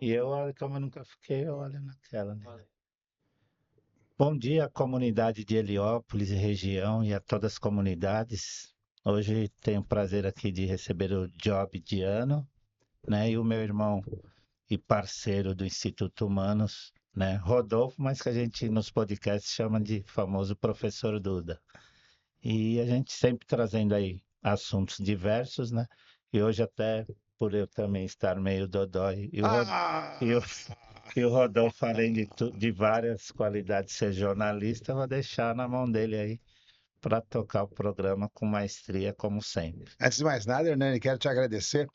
E eu, olha, como eu nunca fiquei, eu olho na tela, né? Bom dia, comunidade de Heliópolis e região e a todas as comunidades. Hoje tenho o prazer aqui de receber o Job Diano, né? E o meu irmão e parceiro do Instituto Humanos, né? Rodolfo, mas que a gente nos podcasts chama de famoso professor Duda. E a gente sempre trazendo aí assuntos diversos, né? E hoje até por eu também estar meio dodói e o, Ah! e o Rodolfo, além de várias qualidades ser jornalista, eu vou deixar na mão dele aí para tocar o programa com maestria, como sempre. Antes de mais nada, Hernani, quero te agradecer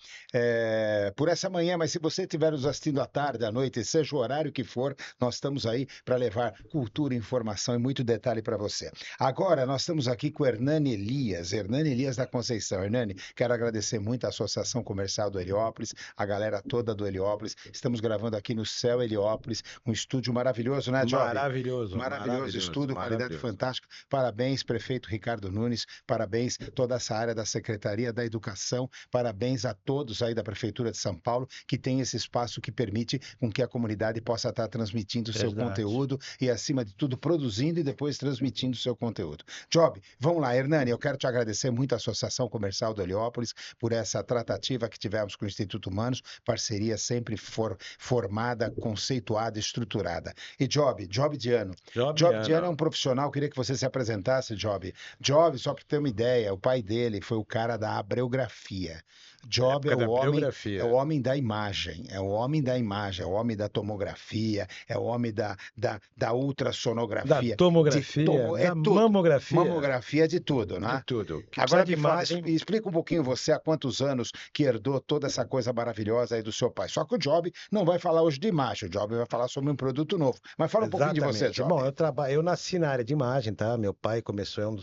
por essa manhã, mas se você estiver nos assistindo à tarde, à noite, seja o horário que for, nós estamos aí para levar cultura, informação e muito detalhe para você. Agora, nós estamos aqui com o Hernani Elias da Conceição. Hernani, quero agradecer muito à Associação Comercial do Heliópolis, a galera toda do Heliópolis. Estamos gravando aqui no Céu Heliópolis, um estúdio maravilhoso, né, Job? Maravilhoso, Maravilhoso estúdio, qualidade maravilhoso. fantástica. Parabéns, prefeito Ricardo Nunes, parabéns toda essa área da Secretaria da Educação, parabéns a todos aí da Prefeitura de São Paulo que tem esse espaço que permite com que a comunidade possa estar transmitindo o seu Verdade. conteúdo e, acima de tudo, produzindo e depois transmitindo o seu conteúdo. Job, vamos lá, Hernani, eu quero te agradecer muito à Associação Comercial do Heliópolis por essa tratativa que tivemos com o Instituto Humanos, parceria sempre formada, conceituada, estruturada. E Job Diano. Job Diano é um profissional, queria que você se apresentasse, Job. Job, só para ter uma ideia, o pai dele foi o cara da abreografia. Job é o homem da imagem, é o homem da imagem, é o homem da tomografia, é o homem da ultrassonografia. Da tomografia, da tudo. mamografia. Mamografia de tudo, né? De tudo. Que Agora de imagem... explica um pouquinho você há quantos anos que herdou toda essa coisa maravilhosa aí do seu pai. Só que o Job não vai falar hoje de imagem, o Job vai falar sobre um produto novo. Mas fala um pouquinho de você, Job. Bom, eu nasci na área de imagem, tá? Meu pai começou,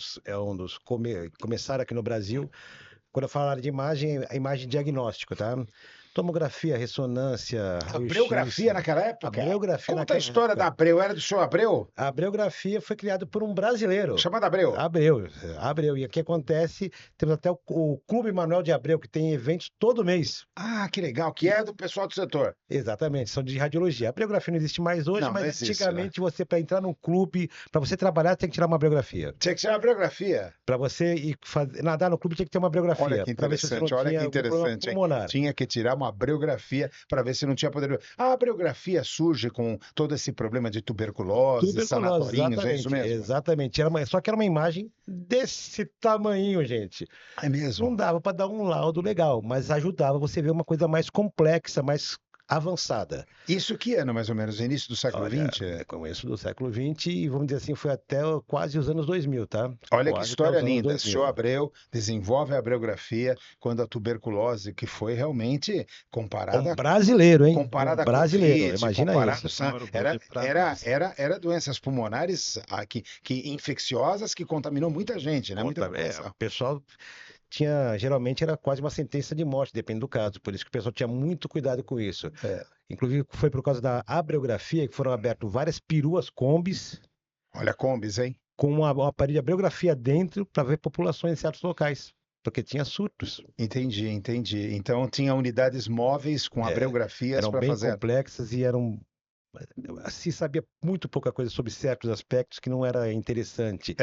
começaram aqui no Brasil. Quando eu falo área de imagem, a imagem diagnóstico, tá? Tomografia, ressonância, abreografia naquela época? Abreografia Conta a história da Abreu, era do senhor Abreu? A abreografia foi criada por um brasileiro. Chamado Abreu? Abreu. E o que acontece, temos até o Clube Manuel de Abreu, que tem eventos todo mês. Ah, que legal, que é do pessoal do setor. Exatamente, são de radiologia. A abreografia não existe mais hoje, mas existe, antigamente você, para entrar num clube, para você trabalhar, tem que tirar uma abreografia. Tinha que tirar uma abreografia? Para você ir nadar no clube, tinha que ter uma abreografia. Olha que interessante, hein? Tinha que tirar uma abreografia para ver se não tinha poder. A abreografia surge com todo esse problema de tuberculose, sanatórios, é isso mesmo? Exatamente. Só que era uma imagem desse tamanho, gente. É mesmo? Não dava para dar um laudo legal, mas ajudava você a ver uma coisa mais complexa, mais avançada. Isso que ano, mais ou menos? Início do século XX? É começo do século XX e, vamos dizer assim, foi até quase os anos 2000, tá? Olha quase que história linda. O senhor Abreu desenvolve a abreografia quando a tuberculose, que foi realmente comparada... Um brasileiro, hein? Comparada com brasileiro, COVID, imagina isso. Era doenças pulmonares que infecciosas que contaminou muita gente, né? Muita o pessoal... geralmente era quase uma sentença de morte, depende do caso. Por isso que o pessoal tinha muito cuidado com isso. Inclusive, foi por causa da abreografia que foram abertas várias peruas combis. Olha, combis, hein? Com um aparelho de abreografia dentro para ver populações em certos locais. Porque tinha surtos. Entendi. Então, tinha unidades móveis com abreografias para fazer... Eram bem complexas e se sabia muito pouca coisa sobre certos aspectos que não era interessante.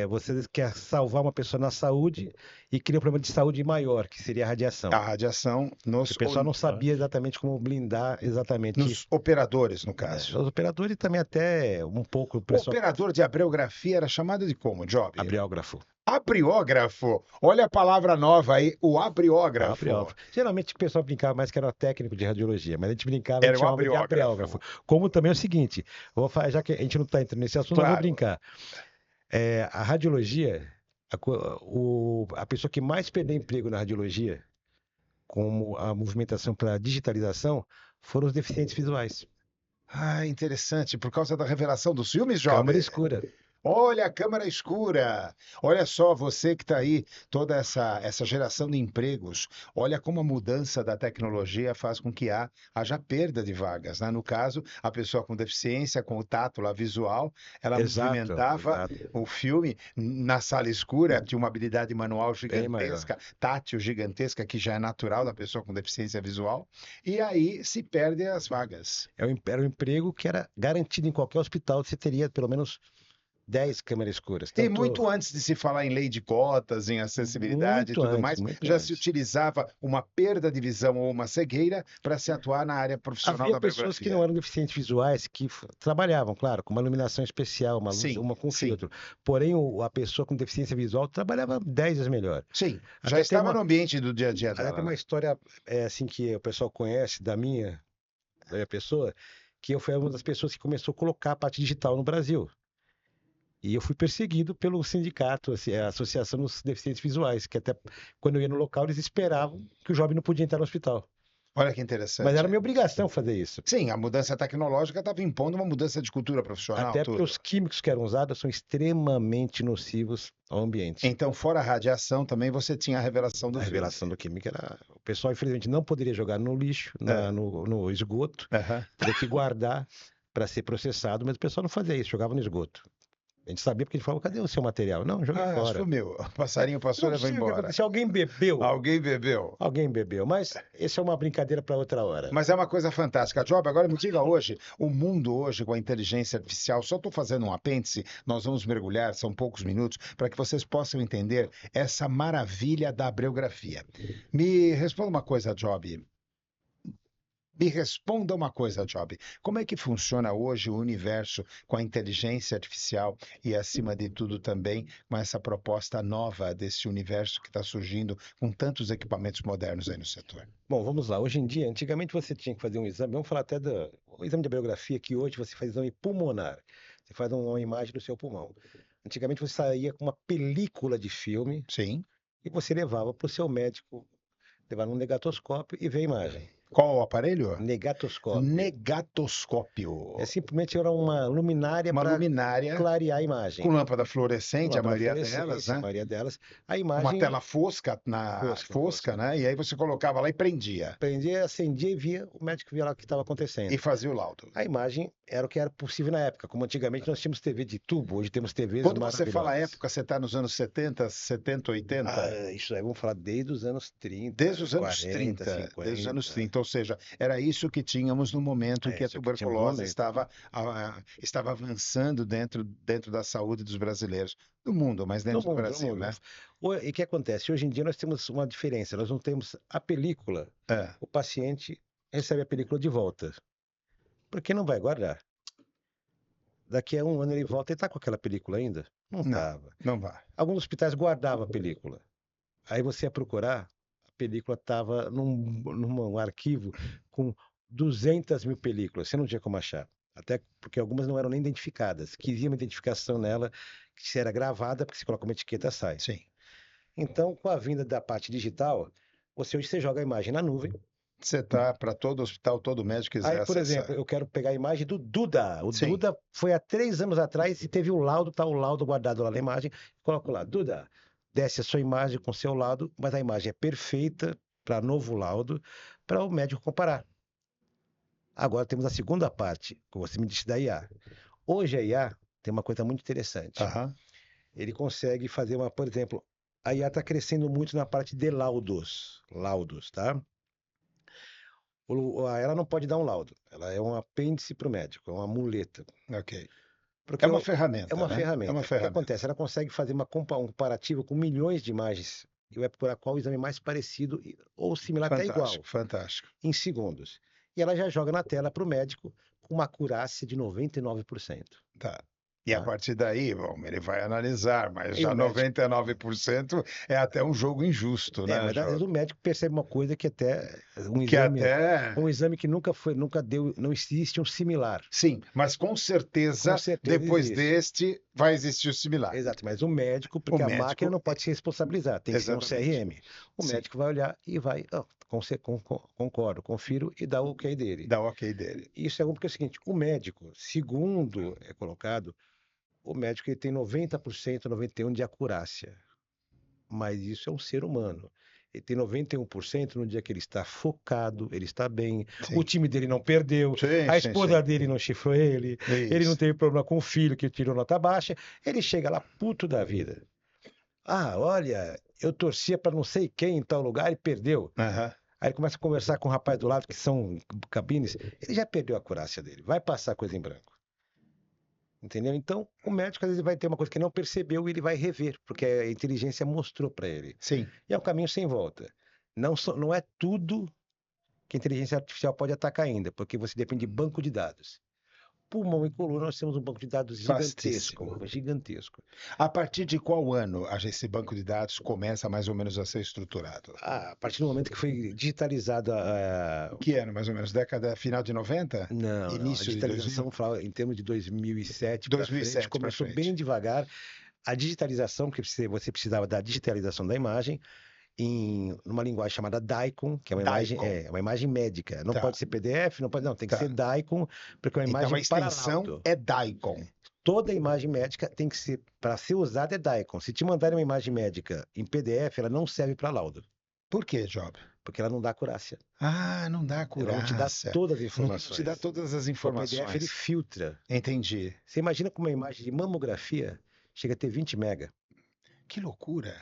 Você quer salvar uma pessoa na saúde e cria um problema de saúde maior, que seria a radiação. A radiação O pessoal não sabia exatamente como blindar exatamente. Nos operadores, no caso. Os operadores também até um pouco... O operador de abreografia era chamado de como, Job? Abriógrafo. Abriógrafo. Olha a palavra nova aí, o abriógrafo. Geralmente o pessoal brincava mais que era técnico de radiologia, mas a gente brincava era de abriógrafo. Como também é o seguinte, já que a gente não está entrando nesse assunto, eu vou brincar. A radiologia, a pessoa que mais perdeu emprego na radiologia, como a movimentação para a digitalização, foram os deficientes visuais. Ah, interessante. Por causa da revelação dos filmes, Job? Câmara escura. Olha a câmara escura. Olha só, você que está aí, toda essa geração de empregos. Olha como a mudança da tecnologia faz com que haja perda de vagas, né? No caso, a pessoa com deficiência, com o tato lá visual, ela Exato, movimentava exato. o filme na sala escura, tinha uma habilidade manual Bem maior. gigantesca, tátil gigantesca, que já é natural da pessoa com deficiência visual, e aí se perdem as vagas. Era um emprego que era garantido em qualquer hospital, você teria pelo menos 10 câmeras escuras. E Tanto muito antes de se falar em lei de cotas, em acessibilidade e tudo mais, muito já se antes. utilizava uma perda de visão ou uma cegueira para se atuar na área profissional Havia da pessoas que não biografia. eram deficientes visuais que trabalhavam, claro, com uma iluminação especial, uma luz, Sim, uma com sim, filtro. Porém, a pessoa com deficiência visual trabalhava 10 vezes melhor. sim. Já Até tem estava uma, no ambiente do dia a dia até dela, tem uma né? história assim que o pessoal conhece da minha pessoa, que eu fui uma das pessoas que começou a colocar a parte digital no Brasil. E eu fui perseguido pelo sindicato, assim, a Associação dos Deficientes Visuais, que até quando eu ia no local, eles esperavam que o jovem não podia entrar no hospital. Olha que Mas era interessante. minha obrigação fazer isso. Sim, a mudança tecnológica estava impondo uma mudança de cultura profissional, Até porque tudo. os químicos que eram usados são extremamente nocivos ao ambiente. Então, fora a radiação, também você tinha a revelação A do filme. revelação do químico era. O pessoal, infelizmente, não poderia jogar no lixo, É. no esgoto, Aham. teria que guardar para ser processado, mas o pessoal não fazia isso, jogava no esgoto. A gente sabia porque ele falava: cadê o seu material? Não, joguei Ah, fora. sumiu. O passarinho Eu passou e não levou sei o que embora. aconteceu. Alguém bebeu. Alguém bebeu. Alguém bebeu, mas isso é uma brincadeira para outra hora. Mas é uma coisa fantástica. Job, agora me diga hoje, o mundo hoje com a inteligência artificial, só estou fazendo um apêndice, nós vamos mergulhar, são poucos minutos, para que vocês possam entender essa maravilha da abriografia. Me responda uma coisa, Job. Me responda uma coisa, Job. Como é que funciona hoje o universo com a inteligência artificial e, acima de tudo, também com essa proposta nova desse universo que está surgindo com tantos equipamentos modernos aí no setor? Bom, vamos lá. Hoje em dia, antigamente você tinha que fazer um exame, vamos falar até do exame de biografia, que hoje você faz exame pulmonar. Você faz uma imagem do seu pulmão. Antigamente você saía com uma película de filme Sim. e você levava para o seu médico, levava um negatoscópio e ver a imagem. Qual o aparelho? Negatoscópio. Negatoscópio. Simplesmente era uma luminária Uma para luminária clarear a imagem. com lâmpada fluorescente, a Lâmpada maioria delas, fluorescente, a né? maioria delas. A Uma imagem tela fosca, fosca, né? E aí você colocava lá e prendia. prendia, acendia e via, o médico via lá o que estava acontecendo. E fazia o laudo. A imagem era o que era possível na época, como antigamente nós tínhamos TV de tubo, hoje temos TVs Quando você fala maravilhosas. época, você está nos anos 70, 80? Isso aí, vamos falar desde os anos 30, Desde os anos 40, 30, 50. desde os anos 30, ou seja, era isso que tínhamos no momento em que a Isso que tínhamos no tuberculose momento. estava avançando dentro da saúde dos brasileiros, do mundo, mas dentro do Brasil, né? E o que acontece? Hoje em dia nós temos uma diferença, nós não temos a película, É, o paciente recebe a película de volta, porque não vai guardar. Daqui a um ano ele volta e está com aquela película ainda? Não não, estava. não vai. Alguns hospitais guardavam a película. Aí você ia procurar, a película estava num arquivo com 200 mil películas. Você não tinha como achar. Até porque algumas não eram nem identificadas. Queria uma identificação nela, que se era gravada, porque se coloca uma etiqueta, sai. Sim. Então, com a vinda da parte digital, hoje você joga a imagem na nuvem. Você tá para todo hospital, todo médico quiser Aí, por acessar. exemplo, eu quero pegar a imagem do Duda. O Sim. Duda foi há 3 anos atrás e teve o laudo, tá o laudo guardado lá na imagem. Coloco lá, Duda, desce a sua imagem com seu laudo, mas a imagem é perfeita para novo laudo, para o médico comparar. Agora temos a segunda parte, que você me disse da IA. Hoje a IA tem uma coisa muito interessante. Aham. Ele consegue fazer por exemplo, a IA está crescendo muito na parte de laudos, tá? Ela não pode dar um laudo, ela é um apêndice para o médico, é uma muleta. Ok. Porque É uma ferramenta, é uma né? ferramenta. É uma O que ferramenta. acontece? Ela consegue fazer um comparativo com milhões de imagens e vai procurar qual o exame mais parecido ou similar, até igual, Fantástico, fantástico. em segundos. E ela já joga na tela para o médico com uma acurácia de 99%. Tá. E a Tá? partir daí, bom, ele vai analisar, mas E já o médico 99% é até um jogo injusto, né, mas às vezes Job? o médico percebe uma coisa que até Que até. um exame que nunca deu, não existe um similar. Sim, mas com certeza, Com certeza depois existe. deste, vai existir o similar. Exato, mas o médico, porque a médico- máquina não pode se responsabilizar, tem que ser um Exatamente. CRM. O Sim. médico vai olhar e vai, concordo, confiro e dá o ok dele. Dá o ok dele. Isso é bom porque é o seguinte, o médico, segundo é colocado, o médico ele tem 90%, 91% de acurácia. Mas isso é um ser humano. Ele tem 91% no dia que ele está focado, ele está bem, Sim. o time dele não perdeu, Sim, a sim, esposa sim. dele não chifrou ele, ele não Isso. teve problema com o filho que tirou nota baixa, ele chega lá puto da vida. Ah, olha, eu torcia para não sei quem em tal lugar e perdeu. Aham. Aí ele começa a conversar com o rapaz do lado, que são cabines, ele já perdeu a acurácia dele, vai passar coisa em branco. Entendeu? Então, o médico às vezes vai ter uma coisa que não percebeu e ele vai rever, porque a inteligência mostrou para ele. Sim. E é um caminho sem volta. Não é tudo que a inteligência artificial pode atacar ainda, porque você depende de banco de dados. Pulmão e coluna, nós temos um banco de dados Vastíssimo. gigantesco. A partir de qual ano esse banco de dados começa mais ou menos a ser estruturado? A partir do momento que foi digitalizado Que ano, mais ou menos? Década final de 90? Não, a Início de 2000? digitalização em termos de 2007 para 2007 frente, pra começou frente. bem devagar. A digitalização, que você precisava da digitalização da imagem, numa linguagem chamada DICOM, que é uma DICOM. uma imagem médica. Não Tá. pode ser PDF, não, tem que Tá. ser DICOM, porque é uma Então a imagem para extensão laudo. é DICOM. Toda imagem médica tem que ser, para ser usada é DICOM. Se te mandarem uma imagem médica em PDF, ela não serve para laudo, Por quê, Job? porque ela não dá acurácia. Ah, não dá Ela não te dá acurácia. todas as Não informações. te dá todas as O PDF ele informações. filtra. Entendi. Você imagina que uma imagem de mamografia chega a ter 20 mega. Que loucura.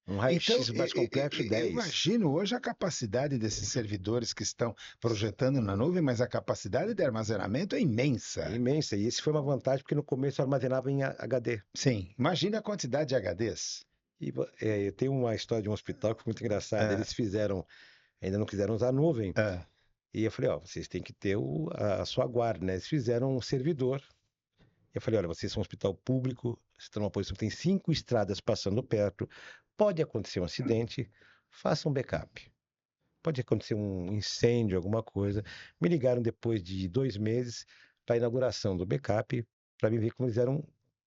Um raio-x mais complexo, eu 10. imagino hoje a capacidade desses servidores que estão projetando na nuvem, mas a capacidade de armazenamento é imensa. É imensa. E isso foi uma vantagem, porque no começo eu armazenava em HD. Sim, imagina a quantidade de HDs. E eu tenho uma história de um hospital que foi muito engraçada. É. Eles ainda não quiseram usar a nuvem. É. E eu falei, ó, vocês têm que ter a sua guarda, né? Eles fizeram um servidor. Eu falei, olha, vocês são um hospital público, vocês estão numa posição que tem 5 estradas passando perto, pode acontecer um acidente, façam um backup. Pode acontecer um incêndio, alguma coisa. Me ligaram depois de 2 meses para a inauguração do backup, para me ver como eles eram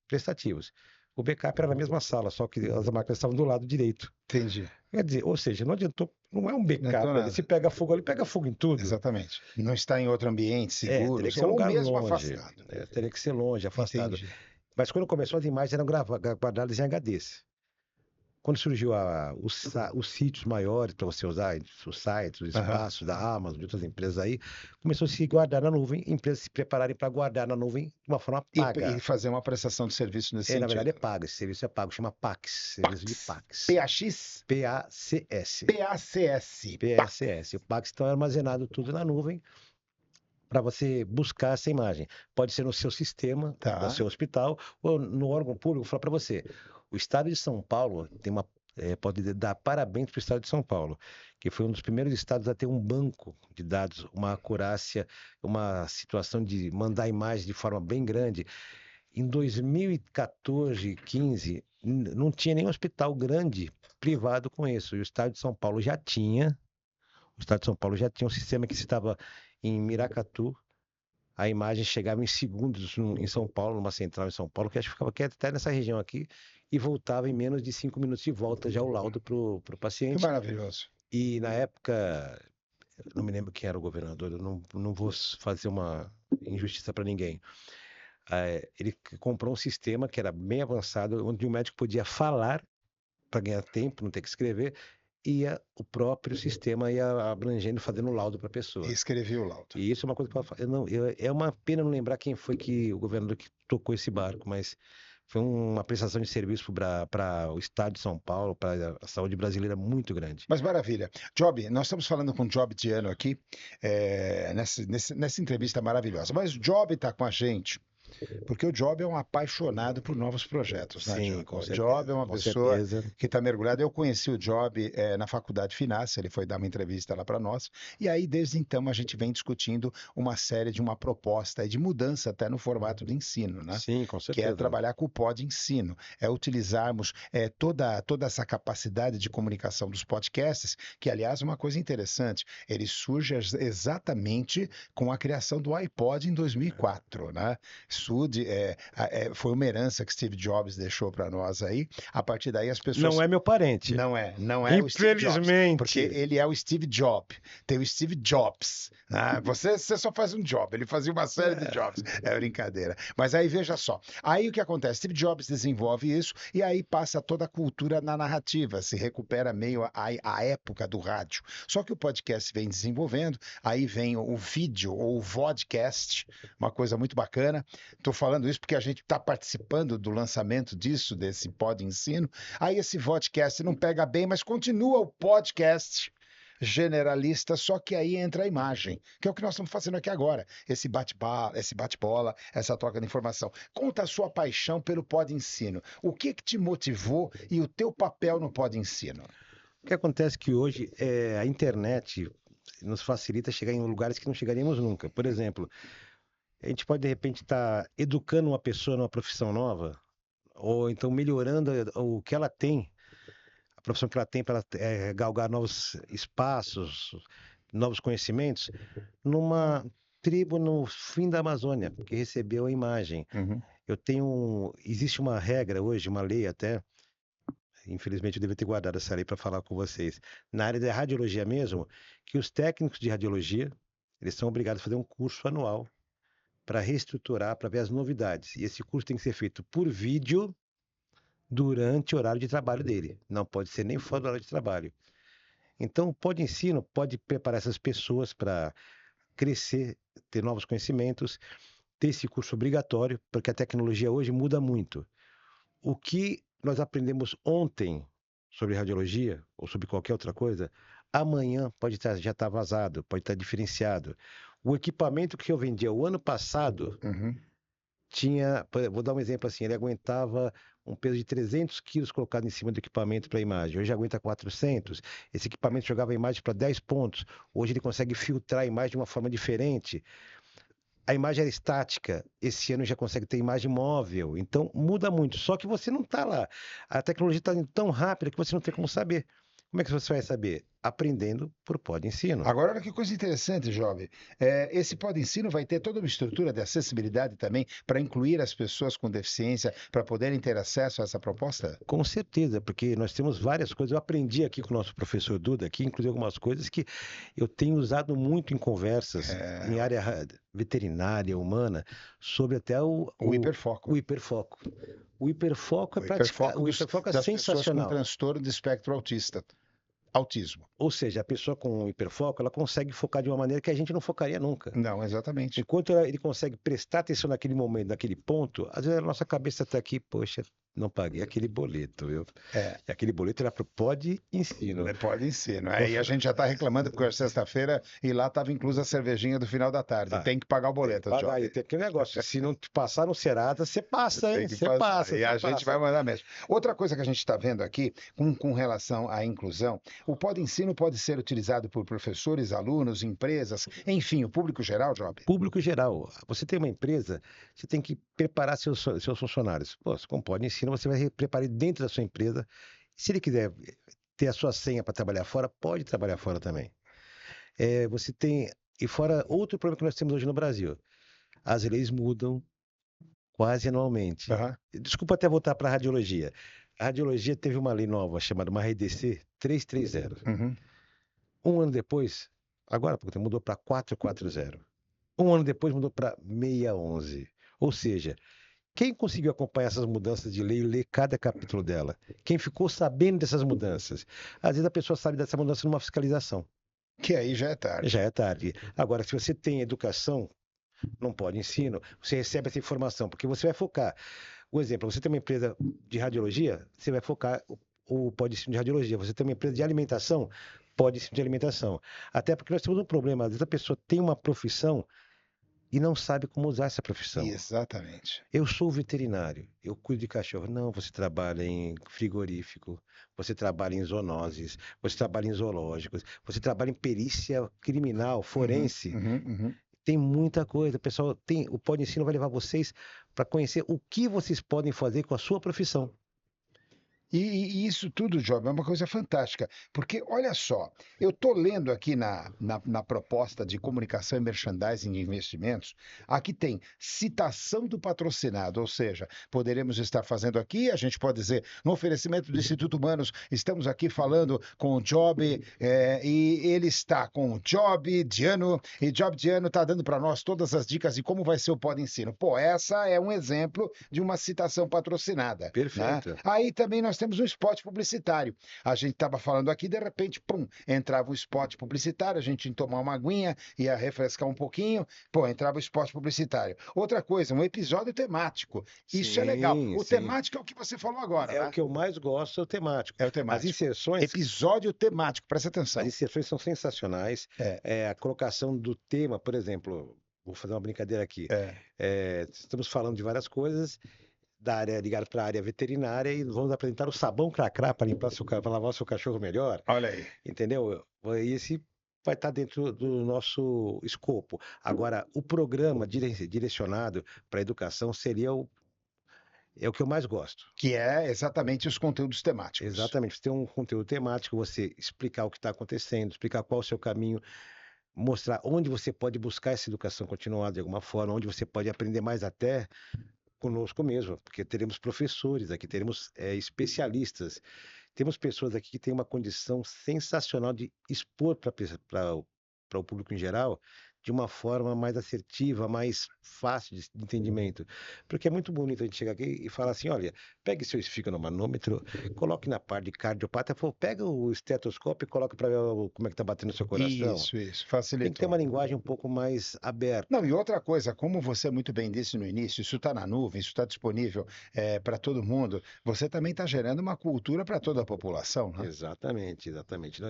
prestativos. O backup era na mesma sala, só que as máquinas estavam do lado direito. Entendi. Quer dizer, ou seja, não adiantou, não é um adiantou backup. nada. Ali, se pega fogo ali, pega fogo em tudo. Exatamente. Não está em outro ambiente seguro, Teria que ser um ou lugar mesmo longe. afastado. Teria que ser longe, afastado. Entendi. Mas quando começou, as imagens eram guardadas em HDs. Quando surgiu os sítios maiores para você usar, os sites, os espaços da Amazon, de outras empresas aí, começou a se guardar na nuvem, empresas se prepararem para guardar na nuvem de uma forma paga. E fazer uma prestação de serviço nesse Na sentido. verdade é pago, esse serviço é pago, chama PAX, serviço de PAX. PAX? PACS. PACS. PACS. O PAX então é armazenado tudo na nuvem para você buscar essa imagem. Pode ser no seu sistema, Tá. no seu hospital, ou no órgão público. Vou falar para você. O estado de São Paulo pode dar parabéns para o estado de São Paulo, que foi um dos primeiros estados a ter um banco de dados, uma acurácia, uma situação de mandar imagem de forma bem grande. Em 2014, 15, não tinha nenhum hospital grande privado com isso. E o estado de São Paulo já tinha. O estado de São Paulo já tinha um sistema que estava em Miracatu. A imagem chegava em segundos em São Paulo, numa central em São Paulo, que acho que ficava até nessa região aqui, e voltava em menos de 5 minutos de volta já o laudo para o paciente. Que maravilhoso. E na época, não me lembro quem era o governador, eu não vou fazer uma injustiça para ninguém. Ele comprou um sistema que era bem avançado, onde o médico podia falar para ganhar tempo, não ter que escrever, e o próprio sistema ia abrangendo, fazendo laudo para a pessoa. E escrevi o laudo. E isso é uma coisa que é uma pena não lembrar quem foi o governador que tocou esse barco, mas foi uma prestação de serviço para o estado de São Paulo, para a saúde brasileira muito grande. Mas maravilha. Job, nós estamos falando com o Job Diano aqui, nessa entrevista maravilhosa. Mas o Job está com a gente porque o Job é um apaixonado por novos projetos, né, Sim, Job? com O certeza, Job é uma com pessoa certeza. que está mergulhado. Eu conheci o Job na Faculdade de Finanças, ele foi dar uma entrevista lá para nós, e aí desde então a gente vem discutindo uma série de uma proposta de mudança até no formato de ensino, né? Sim, com Que certeza. é trabalhar com o pod ensino, é utilizarmos toda essa capacidade de comunicação dos podcasts, que aliás é uma coisa interessante, ele surge exatamente com a criação do iPod em 2004, né? iSud foi uma herança que Steve Jobs deixou para nós aí. A partir daí as pessoas... Não é meu parente. Não é o Steve Jobs, Infelizmente. porque ele é o Steve Jobs. Tem o Steve Jobs. Você só faz um job, ele fazia uma série de jobs. É brincadeira. Mas aí veja só. Aí o que acontece? Steve Jobs desenvolve isso e aí passa toda a cultura na narrativa, se recupera meio a época do rádio. Só que o podcast vem desenvolvendo, aí vem o vídeo ou o vodcast, uma coisa muito bacana. Estou falando isso porque a gente está participando do lançamento desse Pod Ensino. Aí esse vodcast não pega bem, mas continua o podcast generalista, só que aí entra a imagem, que é o que nós estamos fazendo aqui agora, esse bate-bola, essa troca de informação. Conta a sua paixão pelo Pod Ensino. O que te motivou e o teu papel no Pod Ensino? O que acontece é que hoje a internet nos facilita chegar em lugares que não chegaríamos nunca. Por exemplo, a gente pode de repente estar educando uma pessoa numa profissão nova, ou então melhorando o que ela tem, a profissão que ela tem para galgar novos espaços, novos conhecimentos, numa tribo no fim da Amazônia, que recebeu a imagem. Existe uma regra hoje, uma lei até, infelizmente eu deveria ter guardado essa lei para falar com vocês, na área da radiologia mesmo, que os técnicos de radiologia, eles são obrigados a fazer um curso anual para reestruturar, para ver as novidades. E esse curso tem que ser feito por vídeo durante o horário de trabalho dele. Não pode ser nem fora do horário de trabalho. Então, o Pod Ensino pode preparar essas pessoas para crescer, ter novos conhecimentos, ter esse curso obrigatório, porque a tecnologia hoje muda muito. O que nós aprendemos ontem sobre radiologia, ou sobre qualquer outra coisa, amanhã pode já estar vazado, pode estar diferenciado. O equipamento que eu vendia o ano passado tinha, vou dar um exemplo assim, ele aguentava um peso de 300 quilos colocado em cima do equipamento para a imagem. Hoje aguenta 400. Esse equipamento jogava a imagem para 10 pontos. Hoje ele consegue filtrar a imagem de uma forma diferente. A imagem era estática. Esse ano já consegue ter imagem móvel. Então muda muito. Só que você não está lá. A tecnologia está indo tão rápida que você não tem como saber. Como é que você vai saber? Aprendendo por Pod Ensino. Agora, olha que coisa interessante, jovem. Esse Pod Ensino vai ter toda uma estrutura de acessibilidade também para incluir as pessoas com deficiência, para poderem ter acesso a essa proposta? Com certeza, porque nós temos várias coisas. Eu aprendi aqui com o nosso professor Duda, aqui, inclusive algumas coisas que eu tenho usado muito em conversas, em área veterinária, humana, sobre até o hiperfoco. O hiperfoco. O hiperfoco é das sensacional. Pessoas com transtorno de espectro autista. Autismo. Ou seja, a pessoa com hiperfoco, ela consegue focar de uma maneira que a gente não focaria nunca. Não, exatamente. Enquanto ele consegue prestar atenção naquele momento, naquele ponto, às vezes a nossa cabeça está aqui, poxa, não paguei aquele boleto, viu? E aquele boleto era para o Pod Ensino. Pod Ensino. Aí a gente já está reclamando porque é sexta-feira e lá estava inclusa a cervejinha do final da tarde. Tem que pagar o boleto, Tem aquele negócio, se não passar no Serasa, você passa, hein? Você passa. E a gente vai mandar mesmo. Outra coisa que a gente está vendo aqui, com relação à inclusão, o Pod Ensino pode ser utilizado por professores, alunos, empresas, enfim, o público geral, Job? Público geral. Você tem uma empresa, você tem que preparar seus funcionários. Pô, com o Pod Ensino, você vai preparar dentro da sua empresa. Se ele quiser ter a sua senha para trabalhar fora, pode trabalhar fora também. Você tem... E fora, outro problema que nós temos hoje no Brasil. As leis mudam quase anualmente. Desculpa até voltar para a radiologia. A radiologia teve uma lei nova chamada uma RDC 330. Um ano depois, agora mudou para 440. Um ano depois mudou para 611. Ou seja, quem conseguiu acompanhar essas mudanças de lei e ler cada capítulo dela? Quem ficou sabendo dessas mudanças? Às vezes a pessoa sabe dessa mudança numa fiscalização. Que aí já é tarde. Já é tarde. Agora, se você tem educação, não pode ensino, você recebe essa informação, porque você vai focar. Um exemplo, você tem uma empresa de radiologia, você vai focar o Pod Ensino de radiologia. Você tem uma empresa de alimentação, Pod Ensino de alimentação. Até porque nós temos um problema, às vezes a pessoa tem uma profissão e não sabe como usar essa profissão. Exatamente. Eu sou veterinário, eu cuido de cachorro. Não, você trabalha em frigorífico, você trabalha em zoonoses, você trabalha em zoológicos, você trabalha em perícia criminal, forense. Tem muita coisa. Pessoal, o Pod Ensino vai levar vocês para conhecer o que vocês podem fazer com a sua profissão. E isso tudo, Job, é uma coisa fantástica, porque olha só, eu estou lendo aqui na proposta de comunicação e merchandising de investimentos, aqui tem citação do patrocinado, ou seja, poderemos estar fazendo aqui, a gente pode dizer, no oferecimento do Instituto Humanos, estamos aqui falando com o Job, e ele está com o Job Diano, e Job Diano está dando para nós todas as dicas de como vai ser o Pod Ensino. Pô, essa é um exemplo de uma citação patrocinada. Perfeito. Né? Aí também nós temos um spot publicitário. A gente estava falando aqui, de repente, pum, entrava o spot publicitário, a gente ia tomar uma aguinha, ia refrescar um pouquinho, pô, entrava o spot publicitário. Outra coisa, um episódio temático. Isso é legal. O temático é o que você falou agora. É né? o que eu mais gosto, é o temático. É o temático. As inserções... Episódio temático, presta atenção. As inserções são sensacionais. A colocação do tema, por exemplo, vou fazer uma brincadeira aqui. Estamos falando de várias coisas da área ligada para a área veterinária e vamos apresentar o sabão cracrá para lavar o seu cachorro melhor. Olha aí. Entendeu? E esse vai estar dentro do nosso escopo. Agora, o programa direcionado para a educação seria o que eu mais gosto. Que é exatamente os conteúdos temáticos. Exatamente. Você tem um conteúdo temático, você explicar o que está acontecendo, explicar qual é o seu caminho, mostrar onde você pode buscar essa educação continuada de alguma forma, onde você pode aprender mais até conosco mesmo, porque teremos professores aqui, teremos especialistas, temos pessoas aqui que têm uma condição sensacional de expor para o público em geral de uma forma mais assertiva, mais fácil de entendimento. Porque é muito bonito a gente chegar aqui e falar assim, olha, pegue seu esfigmomanômetro, coloque na parte de cardiopata, pega o estetoscópio e coloque para ver como é que está batendo o seu coração. Isso, facilitou. Tem que ter uma linguagem um pouco mais aberta. Não, e outra coisa, como você muito bem disse no início, isso está na nuvem, isso está disponível para todo mundo, você também está gerando uma cultura para toda a população, né? Exatamente.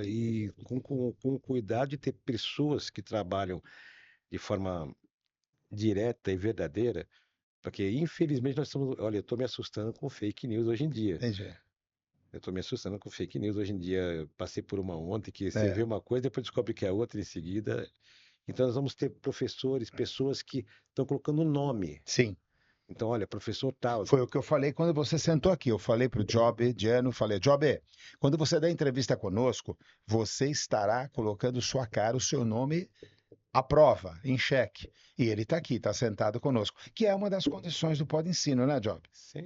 E com cuidado de ter pessoas que trabalham de forma direta e verdadeira, porque infelizmente nós estamos... Olha, eu estou me assustando com fake news hoje em dia. Entendi. Eu estou me assustando com fake news hoje em dia. Eu passei por uma ontem que você vê uma coisa, depois descobre que é outra em seguida. Então nós vamos ter professores, pessoas que estão colocando nome. Sim. Então, olha, professor tal. Foi o que eu falei quando você sentou aqui. Eu falei para o Job, Diano, falei, Job, quando você der entrevista conosco, você estará colocando sua cara, o seu nome à prova, em xeque. E ele está aqui, está sentado conosco, que é uma das condições do Pod Ensino, né, Job? Sim,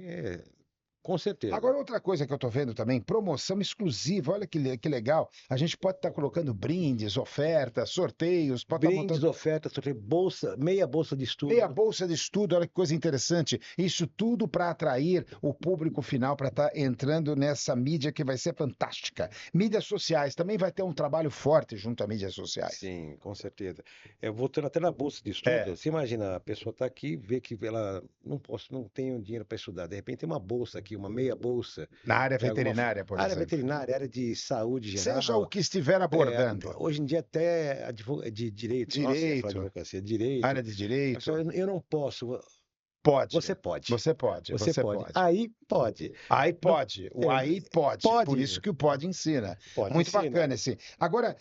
com certeza. Agora, outra coisa que eu estou vendo também, promoção exclusiva, olha que legal. A gente pode estar colocando brindes, ofertas, sorteios. Brindes, ofertas, bolsa, meia bolsa de estudo. Meia bolsa de estudo, olha que coisa interessante. Isso tudo para atrair o público final, para estar entrando nessa mídia que vai ser fantástica. Mídias sociais, também vai ter um trabalho forte junto a mídias sociais. Sim, com certeza. Voltando até na bolsa de estudo, você imagina, a pessoa está aqui, vê que ela não tem dinheiro para estudar, de repente tem uma bolsa aqui, uma meia bolsa. Na área veterinária, por exemplo. Área veterinária, área de saúde geral. Seja o que estiver abordando. Hoje em dia até de direito. Direito. Nossa, advocacia, direito. Área de direito. Eu não posso. Pode. Você pode. Você pode. Aí pode. Aí pode. Aí pode. Pode. Por isso que o Pode ensina. Pode Muito ensina. bacana esse. Agora,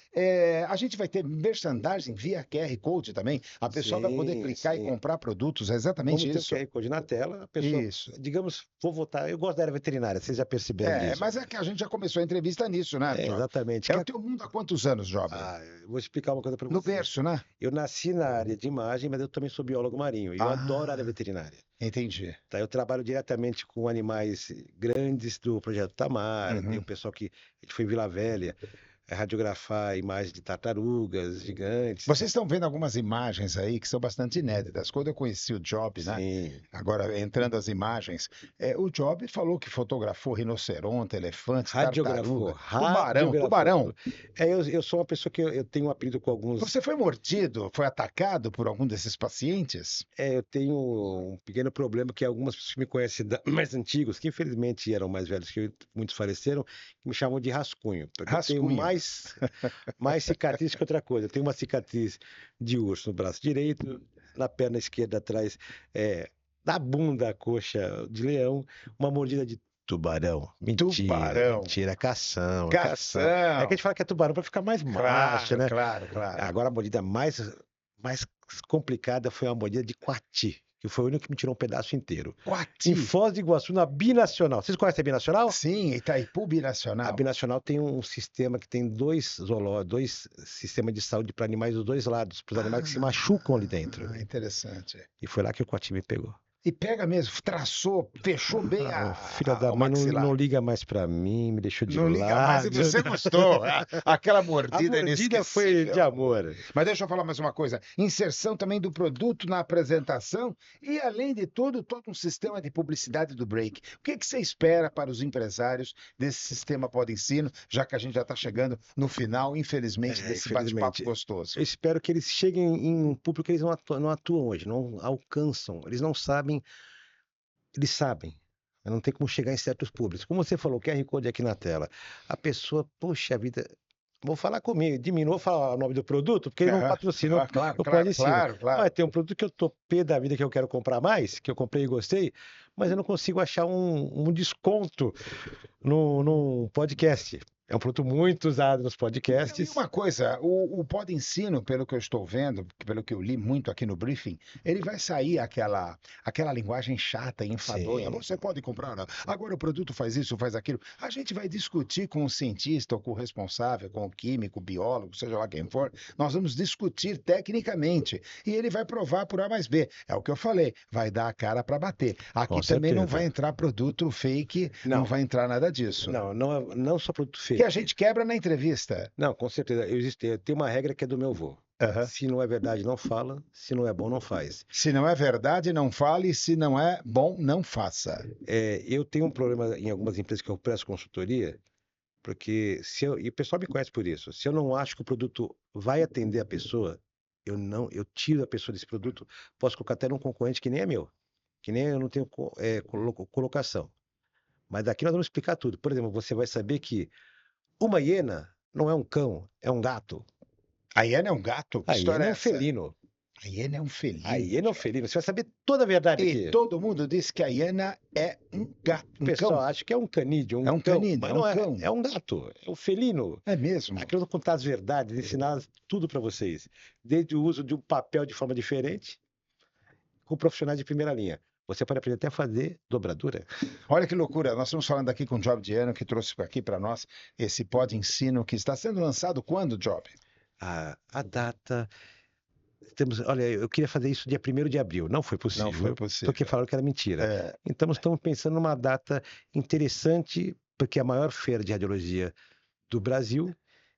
a gente vai ter merchandising via QR Code também. A pessoa vai poder clicar e comprar produtos. É exatamente Vamos isso. ter o QR Code na tela. A pessoa, digamos, vou votar. Eu gosto da área veterinária, vocês já perceberam disso. Mas é que a gente já começou a entrevista nisso, né? Exatamente. É o teu mundo há quantos anos, jovem? Eu vou explicar uma coisa para você. No berço, né? Eu nasci na área de imagem, mas eu também sou biólogo marinho. E eu adoro a área veterinária. Entendi. Tá, eu trabalho diretamente com animais grandes do Projeto Tamar, tem o pessoal que a gente foi em Vila Velha radiografar imagens de tartarugas gigantes. Vocês estão vendo algumas imagens aí que são bastante inéditas. Quando eu conheci o Job, né? Sim. Agora, entrando as imagens, o Job falou que fotografou rinoceronte, elefante, Radiografou. Tubarão. Eu sou uma pessoa que eu tenho um apelido com alguns... Você foi mordido, foi atacado por algum desses pacientes? Eu tenho um pequeno problema que algumas pessoas que me conhecem mais antigos, que infelizmente eram mais velhos que eu, muitos faleceram, que me chamam de rascunho. Porque eu tenho mais cicatriz que outra coisa. Eu tenho uma cicatriz de urso no braço direito, na perna esquerda atrás, na bunda, coxa de leão, uma mordida de tubarão. Mentira, cação. Cação. É que a gente fala que é tubarão para ficar mais macho, né? Claro. Agora a mordida mais complicada foi uma mordida de coati. e foi o único que me tirou um pedaço inteiro. Coati. Em Foz do Iguaçu, na Binacional. Vocês conhecem a Binacional? Sim, Itaipu A Binacional. Binacional tem um sistema que tem dois sistemas de saúde para animais dos dois lados, para os animais que se machucam ali dentro. Interessante. E foi lá que o Coati me pegou. E pega mesmo, traçou, fechou bem Filha da o mãe maxilar. não liga mais para mim, me deixou de Não liga mais e lado. você gostou. Aquela A mordida mordida foi inesquecível. de amor. Mas deixa eu falar mais uma coisa. Inserção também do produto na apresentação e, além de tudo, todo um sistema de publicidade do Break. O que você espera para os empresários desse sistema Pode-Ensino, já que a gente já está chegando no final, infelizmente, desse bate-papo gostoso? Eu espero que eles cheguem em um público que eles não atuam hoje, não alcançam, eles não sabem, eles sabem. Mas não tem como chegar em certos públicos. Como você falou, o QR Code aqui na tela. A pessoa, poxa vida, vou falar comigo, diminuo falar o nome do produto, porque ele não patrocina. Claro, claro. claro. Mas tem um produto que eu tô pé da vida que eu quero comprar mais, que eu comprei e gostei, mas eu não consigo achar um desconto num podcast. É um produto muito usado nos podcasts. E uma coisa, o Pode-Ensino, pelo que eu estou vendo, pelo que eu li muito aqui no briefing, ele vai sair aquela linguagem chata e enfadonha. Sim. Você pode comprar, não. Agora o produto faz isso, faz aquilo. A gente vai discutir com o cientista, ou com o responsável, com o químico, o biólogo, seja lá quem for. Nós vamos discutir tecnicamente. E ele vai provar por A mais B. É o que eu falei, vai dar a cara para bater. Aqui Com também não certeza. vai entrar produto fake, não vai entrar nada disso. Não só produto fake. Que a gente quebra na entrevista. Não, com certeza. Tem uma regra que é do meu avô. Se não é verdade, não fala. Se não é bom, não faz. Se não é verdade, não fale. Se não é bom, não faça. Eu tenho um problema em algumas empresas que eu presto consultoria, porque e o pessoal me conhece por isso. Se eu não acho que o produto vai atender a pessoa, eu tiro a pessoa desse produto, posso colocar até num concorrente que nem é meu, que nem eu não tenho colocação. Mas daqui nós vamos explicar tudo. Por exemplo, você vai saber que uma hiena não é um cão, é um gato. A hiena é um gato? A hiena é um felino. A hiena é um felino. A hiena é um felino. Você vai saber toda a verdade e aqui. Todo mundo diz que a hiena é um gato. O pessoal acha que é um canídeo, é um cão. canídeo, Mas é não um cão. É um gato, é um felino. É mesmo? Aqui eu vou contar as verdades, ensinar tudo para vocês. Desde o uso de um papel de forma diferente, com profissionais de primeira linha. Você pode aprender até a fazer dobradura. Olha que loucura. Nós estamos falando aqui com o Job Diano, que trouxe aqui para nós esse Pode-Ensino, que está sendo lançado quando, Job? A data... Olha, eu queria fazer isso dia 1º de abril. Não foi possível. Não foi possível. Porque falaram que era mentira. Então, estamos pensando numa data interessante, porque é a maior feira de radiologia do Brasil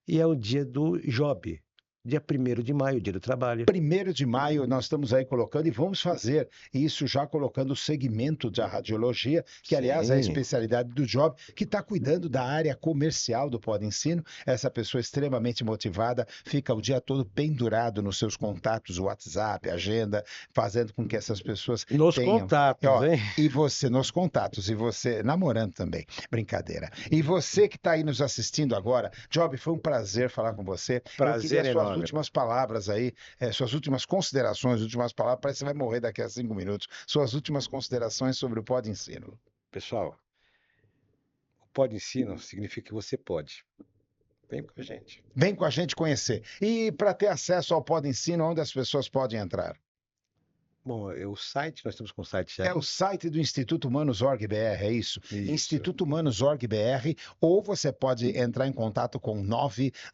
e é o dia do Job. Dia 1º de maio, dia do trabalho. 1º de maio, nós estamos aí colocando e vamos fazer isso já colocando o segmento da radiologia, que aliás é a especialidade do Job, que está cuidando da área comercial do Pode-Ensino. Essa pessoa extremamente motivada, fica o dia todo pendurado nos seus contatos, WhatsApp, agenda, fazendo com que essas pessoas tenham... Contatos, hein? E você, nos contatos, e você, namorando também, brincadeira. E você que está aí nos assistindo agora, Job, foi um prazer falar com você. Prazer enorme. Últimas palavras aí, suas últimas considerações, últimas palavras, parece que você vai morrer daqui a 5 minutos. Suas últimas considerações sobre o Pode-Ensino. Pessoal, o Pode-Ensino significa que você pode. Vem com a gente. Vem com a gente conhecer. E para ter acesso ao Pode-Ensino, onde as pessoas podem entrar? Bom, o site, nós estamos com o site já. É o site do Instituto Humanos Org BR, é isso? Instituto Humanos Org BR, ou você pode entrar em contato com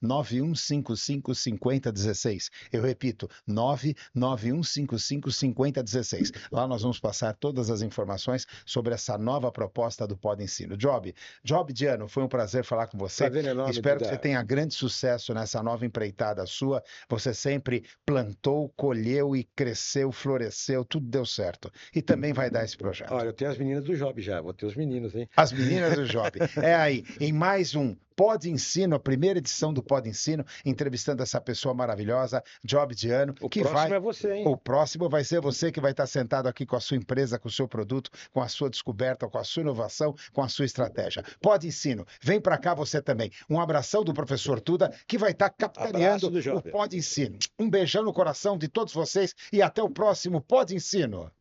991555016. Eu repito, 991555016. Lá nós vamos passar todas as informações sobre essa nova proposta do Pode-Ensino. Job Diano, foi um prazer falar com você. Prazer enorme, Espero que você tenha grande sucesso nessa nova empreitada sua. Você sempre plantou, colheu e cresceu, floresceu. Tudo deu certo. E também vai dar esse projeto. Olha, eu tenho as meninas do Job já, vou ter os meninos, hein? As meninas do Job. É aí, em mais um Pode-Ensino, a primeira edição do Pode-Ensino, entrevistando essa pessoa maravilhosa, Job Diano. O próximo é você, hein? O próximo vai ser você que vai estar sentado aqui com a sua empresa, com o seu produto, com a sua descoberta, com a sua inovação, com a sua estratégia. Pode-Ensino, vem para cá você também. Um abração do professor Tuda, que vai estar capitaneando o Pode-Ensino. Um beijão no coração de todos vocês e até o próximo Pode-Ensino.